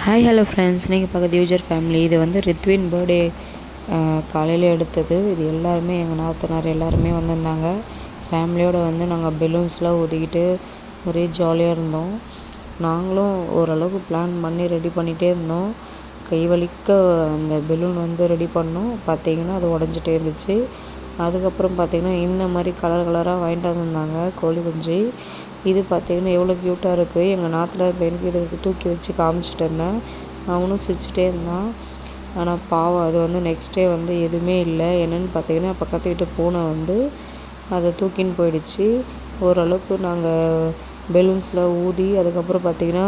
Hi hello friends, நீங்கள் பார்க்குறது user family. இது வந்து ரித்வின் பர்த்டே காலையில் எடுத்தது. இது எல்லாருமே எங்கள் நாத்தனார் எல்லாருமே வந்திருந்தாங்க. ஃபேமிலியோடு வந்து நாங்கள் பெலூன்ஸ்லாம் ஊதிக்கிட்டு ஒரே ஜாலியாக இருந்தோம். நாங்களும் ஓரளவுக்கு பிளான் பண்ணி ரெடி பண்ணிகிட்டே இருந்தோம். கை வலிக்க அந்த பெலூன் வந்து ரெடி பண்ணோம். பார்த்திங்கன்னா அது உடஞ்சிட்டே இருந்துச்சு. அதுக்கப்புறம் பார்த்திங்கன்னா இந்த மாதிரி கலர் கலராக வாங்கிட்டு வந்திருந்தாங்க கோழி குஞ்சு. இது பார்த்திங்கன்னா எவ்வளோ க்யூட்டாக இருக்குது. எங்கள் நாத்தனார் பையனுக்கு இதுக்கு தூக்கி வச்சு காமிச்சிட்டு இருந்தேன். அவனும் சிரிச்சிட்டே இருந்தான். ஆனால் பாவம், அது வந்து நெக்ஸ்ட் டே வந்து எதுவுமே இல்லை. என்னென்னு பார்த்திங்கன்னா பக்கத்து வீட்டு பூனை வந்து அதை தூக்கின்னு போயிடுச்சு. ஓரளவுக்கு நாங்கள் பெலூன்ஸில் ஊதி அதுக்கப்புறம் பார்த்திங்கன்னா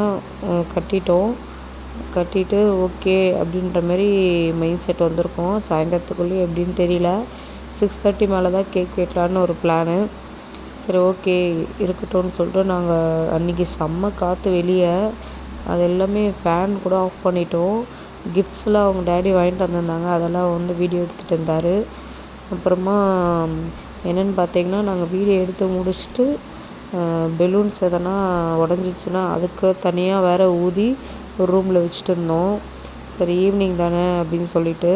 கட்டிட்டு ஓகே அப்படின்ற மாதிரி மைண்ட் செட் வந்திருக்கோம். சாயந்தரத்துக்குள்ளேயும் எப்படின்னு தெரியல. 6:30 மேலே தான் கேக் வெட்டலான்னு ஒரு பிளானு. சரி ஓகே இருக்கட்டும்னு சொல்லிட்டு நாங்கள் அன்றைக்கி செம்ம காற்று வெளியே. அது எல்லாமே ஃபேன் கூட ஆஃப் பண்ணிட்டோம். கிஃப்ட்ஸ்லாம் அவங்க டேடி வாங்கிட்டு வந்திருந்தாங்க. அதெல்லாம் வந்து வீடியோ எடுத்துகிட்டு இருந்தார். அப்புறமா என்னென்னு பார்த்தீங்கன்னா நாங்கள் வீடியோ எடுத்து முடிச்சுட்டு பெலூன்ஸ் எதனா உடஞ்சிச்சின்னா அதுக்கு தனியாக வேறு ஊதி ஒரு ரூமில் வச்சுட்டு இருந்தோம். சரி ஈவினிங் தானே அப்படின்னு சொல்லிவிட்டு.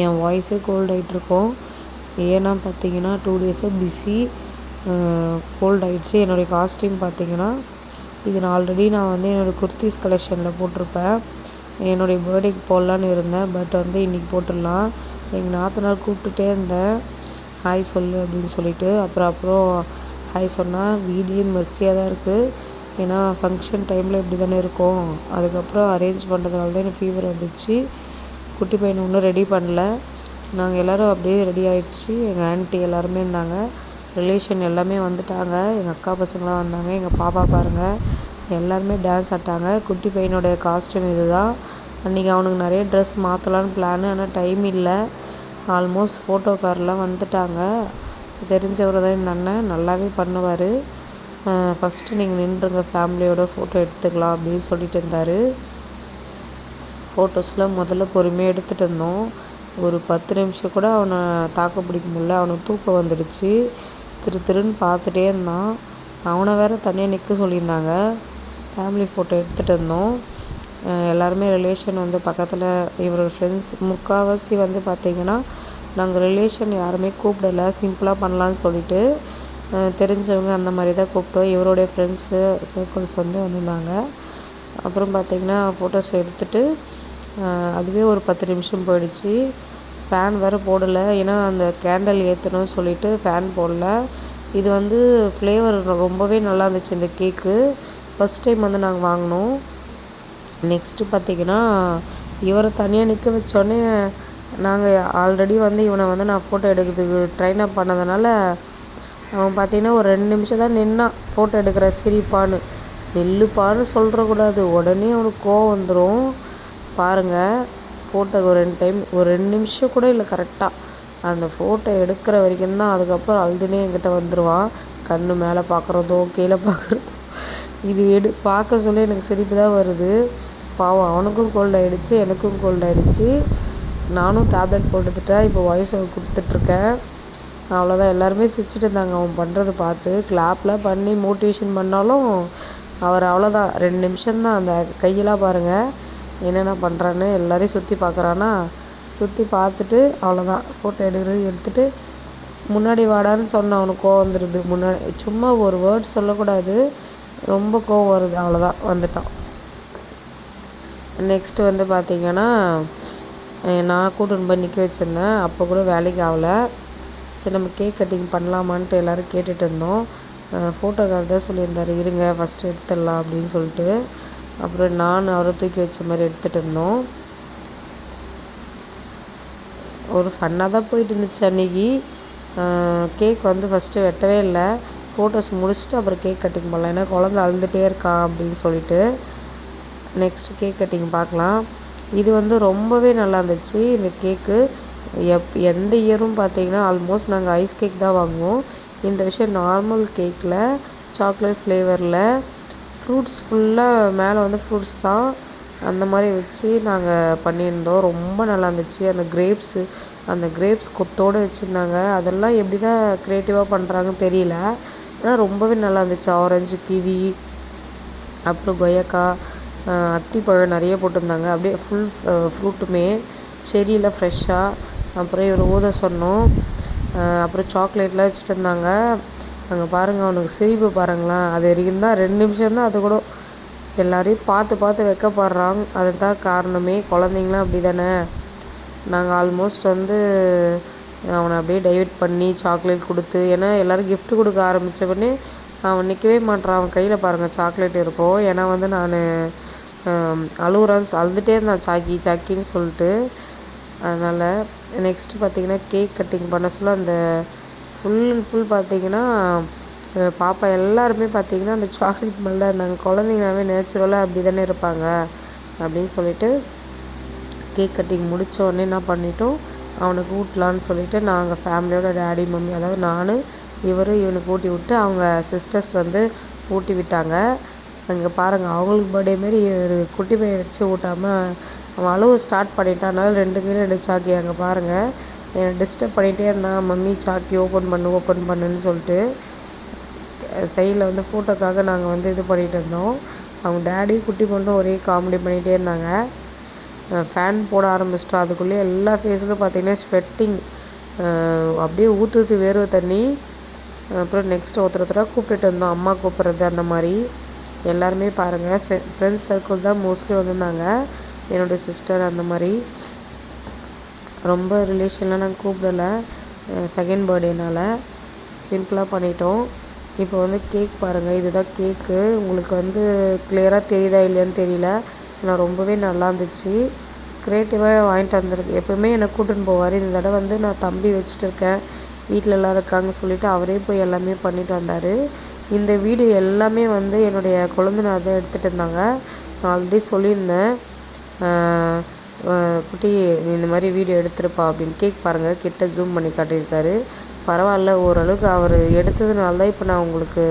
என் வாய்ஸே கோல்ட் ஆகிட்ருக்கோம். ஏன்னா பார்த்தீங்கன்னா 2 டேஸாக பிஸி, கோல்ட் ஆகிடுச்சு. என்னுடைய காஸ்ட்யூம் பார்த்தீங்கன்னா இது நான் வந்து என்னோடய குர்த்திஸ் கலெக்ஷனில் போட்டிருப்பேன். என்னுடைய பர்த்டேக்கு போடலான்னு இருந்தேன். பட் வந்து இன்றைக்கி போட்டுடலாம். எங்கள் நாத்தனார் கூப்பிட்டுட்டே இருந்தேன், ஹாய் சொல்லு அப்படின்னு சொல்லிட்டு. அப்புறம் ஹாய் சொன்னால் வீடியோ மெர்சியாக தான் இருக்குது. ஏன்னா ஃபங்க்ஷன் டைமில் இப்படி தானே இருக்கும். அதுக்கப்புறம் அரேஞ்ச் பண்ணுறதுனால தான் எனக்கு ஃபீவர் வந்துச்சு. குட்டி பையனை இன்னும் ரெடி பண்ணல. நாங்கள் எல்லோரும் அப்படியே ரெடி ஆகிடுச்சு. எங்கள் ஆன்ட்டி எல்லாருமே இருந்தாங்க. ரிலேஷன் எல்லாமே வந்துட்டாங்க. எங்கள் அக்கா பசங்களாம் வந்தாங்க. எங்கள் பாப்பா பாருங்கள், எல்லாருமே டான்ஸ் ஆட்டாங்க. குட்டி பையனுடைய காஸ்ட்யூம் இது தான். அன்றைக்கி அவனுக்கு நிறைய ட்ரெஸ் மாற்றலான்னு பிளானு. ஆனால் டைம் இல்லை. ஆல்மோஸ்ட் ஃபோட்டோக்காரெலாம் வந்துட்டாங்க. தெரிஞ்சவர் தான் இந்த அண்ணன், நல்லாவே பண்ணுவார். ஃபஸ்ட்டு நீங்கள் நின்றுங்க, ஃபேமிலியோட ஃபோட்டோ எடுத்துக்கலாம் அப்படின்னு சொல்லிட்டு இருந்தார். ஃபோட்டோஸ்லாம் முதல்ல பொறுமையாக எடுத்துகிட்டு இருந்தோம். ஒரு 10 நிமிஷம் கூட அவனை தாக்கு பிடிக்க முடியல. அவனுக்கு தூக்கம் வந்துடுச்சு. திருன்னு பார்த்துட்டே இருந்தான். அவனை வேறு தனியாக நிற்க சொல்லியிருந்தாங்க. ஃபேமிலி ஃபோட்டோ எடுத்துகிட்டு இருந்தோம். எல்லாருமே ரிலேஷன் வந்து பக்கத்தில் இவரோட ஃப்ரெண்ட்ஸ் முக்கால்வாசி வந்து பார்த்திங்கன்னா நாங்கள் ரிலேஷன் யாருமே கூப்பிடலை. சிம்பிளாக பண்ணலான்னு சொல்லிட்டு தெரிஞ்சவங்க அந்த மாதிரி தான் கூப்பிட்டோம். இவருடைய ஃப்ரெண்ட்ஸு சர்க்கிள்ஸ் வந்து வந்திருந்தாங்க. அப்புறம் பார்த்திங்கன்னா ஃபோட்டோஸ் எடுத்துகிட்டு அதுவே ஒரு 10 நிமிஷம் போயிடுச்சு. ஃபேன் வேறு போடலை. ஏன்னா அந்த கேண்டில் ஏற்றணும்னு சொல்லிவிட்டு ஃபேன் போடல. இது வந்து ஃப்ளேவர் ரொம்பவே நல்லா இருந்துச்சு இந்த கேக்கு. ஃபஸ்ட் டைம் வந்து நாங்கள் வாங்கினோம். நெக்ஸ்ட்டு பார்த்திங்கன்னா இவரை தனியாக நிற்க வச்சோடனே நாங்கள் ஆல்ரெடி வந்து இவனை வந்து நான் ஃபோட்டோ எடுக்கிறதுக்கு ட்ரெயின் அப் பண்ணதுனால அவன் பார்த்திங்கன்னா ஒரு 2 நிமிஷம் தான் நின்னான் ஃபோட்டோ எடுக்கிற. சிரிப்பான்னு நில்லுப்பான்னு சொல்கிறக்கூடாது, உடனே அவனுக்கு கோவம் வந்துடும். பாருங்கள், ஃபோட்டோக்கு ஒரு 2 நிமிஷம் கூட இல்லை. கரெக்டாக அந்த ஃபோட்டோ எடுக்கிற வரைக்கும் தான். அதுக்கப்புறம் அழுதுனே என்கிட்ட வந்துடுவான். கண்ணு மேலே பார்க்குறதோ கீழே பார்க்குறதோ இது பார்க்க சொல்லி எனக்கு சிரிப்பு தான் வருது. பாவம், அவனுக்கும் கோல்ட் ஆகிடுச்சு, எனக்கும் கோல்ட் ஆகிடுச்சு. நானும் டேப்லெட் போட்டுக்கிட்டேன். இப்போ வாய்ஸ் கொடுத்துட்ருக்கேன். அவ்வளோதான். எல்லாருமே சிரிச்சிட்டு இருந்தாங்க அவன் பண்ணுறதை பார்த்து. கிளாப்லாம் பண்ணி மோட்டிவேஷன் பண்ணாலும் அவர் அவ்வளோதான். 2 நிமிஷம்தான். அந்த கையெல்லாம் பாருங்கள் என்னென்ன பண்ணுறான்னு. எல்லோரையும் சுற்றி பார்க்குறான்னா, சுற்றி பார்த்துட்டு அவ்வளோதான். ஃபோட்டோ எடுத்துகிட்டு முன்னாடி வாடான்னு சொன்ன அவனுக்கு கோவம் வந்துடுது. முன்னாடி சும்மா ஒரு வேர்ட் சொல்லக்கூடாது, ரொம்ப கோவம் வருது. அவ்வளோதான், வந்துட்டான். நெக்ஸ்ட்டு வந்து பார்த்திங்கன்னா நான் கூட்டின்னு போய் நிற்க வச்சுருந்தேன். அப்போ கூட வேலைக்கு ஆகலை. சரி நம்ம கேக் கட்டிங் பண்ணலாமான்ட்டு எல்லோரும் கேட்டுட்டு இருந்தோம். ஃபோட்டோக்கார் தான் சொல்லியிருந்தார், இருங்க ஃபஸ்ட்டு எடுத்துடலாம் அப்படின்னு சொல்லிட்டு. அப்புறம் நான் அவரை தூக்கி வச்ச மாதிரி எடுத்துகிட்டு இருந்தோம். ஒரு ஃபன்னாக தான் போயிட்டு இருந்துச்சு அன்றைக்கி. கேக் வந்து ஃபஸ்ட்டு வெட்டவே இல்லை. ஃபோட்டோஸ் முடிச்சுட்டு அப்புறம் கேக் கட்டிங் பண்ணலாம். ஏன்னா குழந்த அழுதுகிட்டே இருக்கான் அப்படின்னு சொல்லிட்டு. நெக்ஸ்ட்டு கேக் கட்டிங் பார்க்கலாம். இது வந்து ரொம்பவே நல்லா இருந்துச்சு இந்த கேக்கு. எந்த இயரும் பார்த்திங்கன்னா ஆல்மோஸ்ட் நாங்கள் ஐஸ் கேக் தான் வாங்குவோம். இந்த விஷயம் நார்மல் கேக்கில் சாக்லேட் ஃப்ளேவரில் ஃப்ரூட்ஸ் ஃபுல்லாக மேலே வந்து ஃப்ரூட்ஸ் தான் அந்த மாதிரி வச்சு நாங்கள் பண்ணியிருந்தோம். ரொம்ப நல்லா இருந்துச்சு. அந்த கிரேப்ஸ் கொத்தோடு வச்சுருந்தாங்க. அதெல்லாம் எப்படி தான் க்ரியேட்டிவாக பண்ணுறாங்கன்னு தெரியல. ஆனால் ரொம்பவே நல்லா இருந்துச்சு. ஆரஞ்சு, கிவி, அப்புறம் கொய்யாக்காய் அத்திப்பழம் நிறைய போட்டிருந்தாங்க. அப்படியே ஃபுல் ஃப்ரூட்டுமே செரியில் ஃப்ரெஷ்ஷாக. அப்புறம் இவர் ஊத சொன்னோம். அப்புறம் சாக்லேட்லாம் வச்சுட்டு இருந்தாங்க. அங்கே பாருங்கள், அவனுக்கு சிரிப்பு பாருங்களேன். அது வரைக்கும் தான் 2 நிமிஷம் தான். அது கூட எல்லாரையும் பார்த்து பார்த்து வெக்கப்படுறான். அதுதான் காரணமே. குழந்தைங்களாம் அப்படி தானே. நாங்கள் ஆல்மோஸ்ட் வந்து அவனை அப்படியே டைவர்ட் பண்ணி சாக்லேட் கொடுத்து, ஏன்னா எல்லோரும் கிஃப்ட் கொடுக்க ஆரம்பித்த உடனே அவன் நிற்கவே மாட்றான். அவன் கையில் பாருங்கள் சாக்லேட் இருக்கும். ஏன்னா வந்து நான் அழுதுகிட்டே இருந்தான் சாக்கி சாக்கின்னு சொல்லிட்டு. அதனால் நெக்ஸ்ட்டு பார்த்திங்கன்னா கேக் கட்டிங் பண்ண சொல்ல அந்த ஃபுல் அண்ட் ஃபுல் பார்த்திங்கன்னா பாப்பா எல்லாருமே பார்த்திங்கன்னா அந்த சாக்லேட் மேலே தான் இருந்தாங்க. குழந்தைங்களாவே நேச்சுரலாக அப்படி தானே இருப்பாங்க அப்படின்னு சொல்லிட்டு கேக் கட்டிங் முடித்த உடனே என்ன பண்ணிட்டோம், அவனுக்கு ஊட்டலான்னு சொல்லிவிட்டு நாங்கள் ஃபேமிலியோட டேடி மம்மி, அதாவது நான் இவனுக்கு ஊட்டி விட்டு அவங்க சிஸ்டர்ஸ் வந்து ஊட்டி விட்டாங்க. அங்கே பாருங்கள், அவங்களுக்கு பர்த்டே மாரி ஒரு குட்டி பையன் வச்சு ஊட்டாமல் அவன் அளவு ஸ்டார்ட் பண்ணிட்டான். அதனால 2 கையில் 2 சாக்கி. அங்கே பாருங்கள், என்னை டிஸ்டர்ப் பண்ணிகிட்டே இருந்தான். மம்மி சாக்கி ஓப்பன் பண்ணுன்னு சொல்லிட்டு. சைடில் வந்து ஃபோட்டோக்காக நாங்கள் வந்து இது பண்ணிகிட்டு இருந்தோம். அவங்க டேடி குட்டி பொண்ணும் ஒரே காமெடி பண்ணிகிட்டே இருந்தாங்க. ஃபேன் போட ஆரம்பிச்சிட்டோம். அதுக்குள்ளேயே எல்லா ஃபேஸ்லையும் பார்த்திங்கன்னா ஸ்வெட்டிங், அப்படியே ஊற்றுது வேர்வை தண்ணி. அப்புறம் நெக்ஸ்ட் ஒருத்தராக கூப்பிட்டுட்டு இருந்தோம். அம்மா கூப்பிட்றது அந்த மாதிரி எல்லாருமே பாருங்கள் ஃப்ரெண்ட்ஸ் சர்க்கிள் தான் மோஸ்ட்லி வந்திருந்தாங்க. என்னுடைய சிஸ்டர் அந்த மாதிரி ரொம்ப ரிலேஷன்லாம் நாங்கள் கூப்பிடலை. செகண்ட் பர்த்டேனால் சிம்பிளாக பண்ணிட்டோம். இப்போ வந்து கேக் பாருங்கள், இதுதான் கேக்கு. உங்களுக்கு வந்து கிளியராக தெரியுதா இல்லையான்னு தெரியல. ஆனால் ரொம்பவே நல்லா இருந்துச்சு. க்ரியேட்டிவாக வாங்கிட்டு வந்திருக்கு. எப்போவுமே என்னை கூட்டின்னு போவார். இந்த தடவை வந்து நான் தம்பி வச்சுட்டு இருக்கேன், வீட்டில் எல்லாம் இருக்காங்க சொல்லிவிட்டு அவரே போய் எல்லாமே பண்ணிட்டு வந்தார். இந்த வீடியோ எல்லாமே வந்து என்னுடைய கொழுந்தனார் தான் எடுத்துகிட்டு இருந்தாங்க. நான் ஆல்ரெடி சொல்லியிருந்தேன், குட்டி இந்த மாதிரி வீடியோ எடுத்துருப்பா அப்படின்னு. கேக் பாருங்கள், கிட்ட ஜூம் பண்ணி காட்டியிருக்காரு. பரவாயில்ல, ஓரளவுக்கு அவர் எடுத்ததுனால தான் இப்போ நான் உங்களுக்கு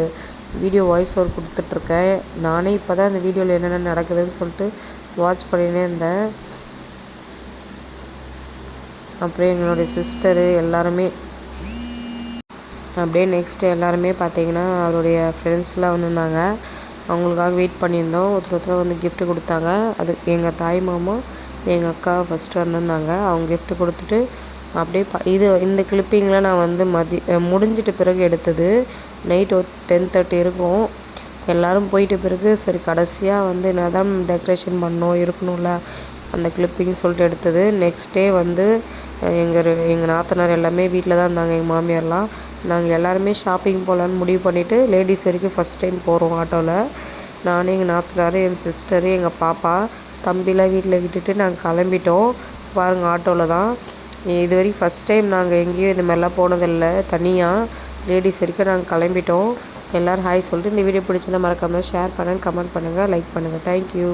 வீடியோ வாய்ஸ் ஓவர் கொடுத்துட்ருக்கேன். நானே இப்போ தான் இந்த வீடியோவில் என்னென்ன நடக்குதுன்னு சொல்லிட்டு வாட்ச் பண்ணினே இருந்தேன். அப்புறம் எங்களுடைய சிஸ்டரு எல்லாருமே அப்படியே நெக்ஸ்ட்டு எல்லாருமே பார்த்திங்கன்னா அவருடைய ஃப்ரெண்ட்ஸ்லாம் வந்திருந்தாங்க. அவங்களுக்காக வெயிட் பண்ணியிருந்தோம். ஒருத்தர் வந்து கிஃப்ட்டு கொடுத்தாங்க. அது எங்கள் தாய் மாமா, எங்கள் அக்கா ஃபஸ்ட்டு வந்திருந்தாங்க. அவங்க கிஃப்ட்டு கொடுத்துட்டு அப்படியே இந்த கிளிப்பிங்கில் நான் வந்து முடிஞ்சிட்ட பிறகு எடுத்தது. நைட் ஒரு 10:30 இருக்கும். எல்லோரும் போயிட்ட பிறகு சரி கடைசியாக வந்து என்ன தான் டெக்கரேஷன் பண்ணோம் இருக்கணும்ல, அந்த கிளிப்பிங் சொல்லிட்டு எடுத்தது. நெக்ஸ்ட் டே வந்து எங்கள் நாத்தனார் எல்லாமே வீட்டில் தான் இருந்தாங்க. எங்கள் மாமியார்லாம் நாங்கள் எல்லாருமே ஷாப்பிங் போகலான்னு முடிவு பண்ணிவிட்டு லேடிஸ் வரைக்கும் ஃபஸ்ட் டைம் போகிறோம் ஆட்டோவில். நானும் எங்கள் நாத்தனார், என் சிஸ்டரு, எங்கள் பாப்பா, தம்பிலாம் வீட்டில் விட்டுட்டு நாங்கள் கிளம்பிட்டோம். பாருங்கள், ஆட்டோவில் தான். இது வரைக்கும் ஃபஸ்ட் டைம் நாங்கள் எங்கேயும் இது மாதிரிலாம் போனதில்லை. தனியாக லேடிஸ் வரைக்கும் நாங்கள் கிளம்பிட்டோம். எல்லோரும் ஹாய் சொல்லிட்டு இந்த வீடியோ பிடிச்சிருந்தா மறக்காமல் ஷேர் பண்ணுங்கள், கமெண்ட் பண்ணுங்கள், லைக் பண்ணுங்கள். தேங்க்யூ.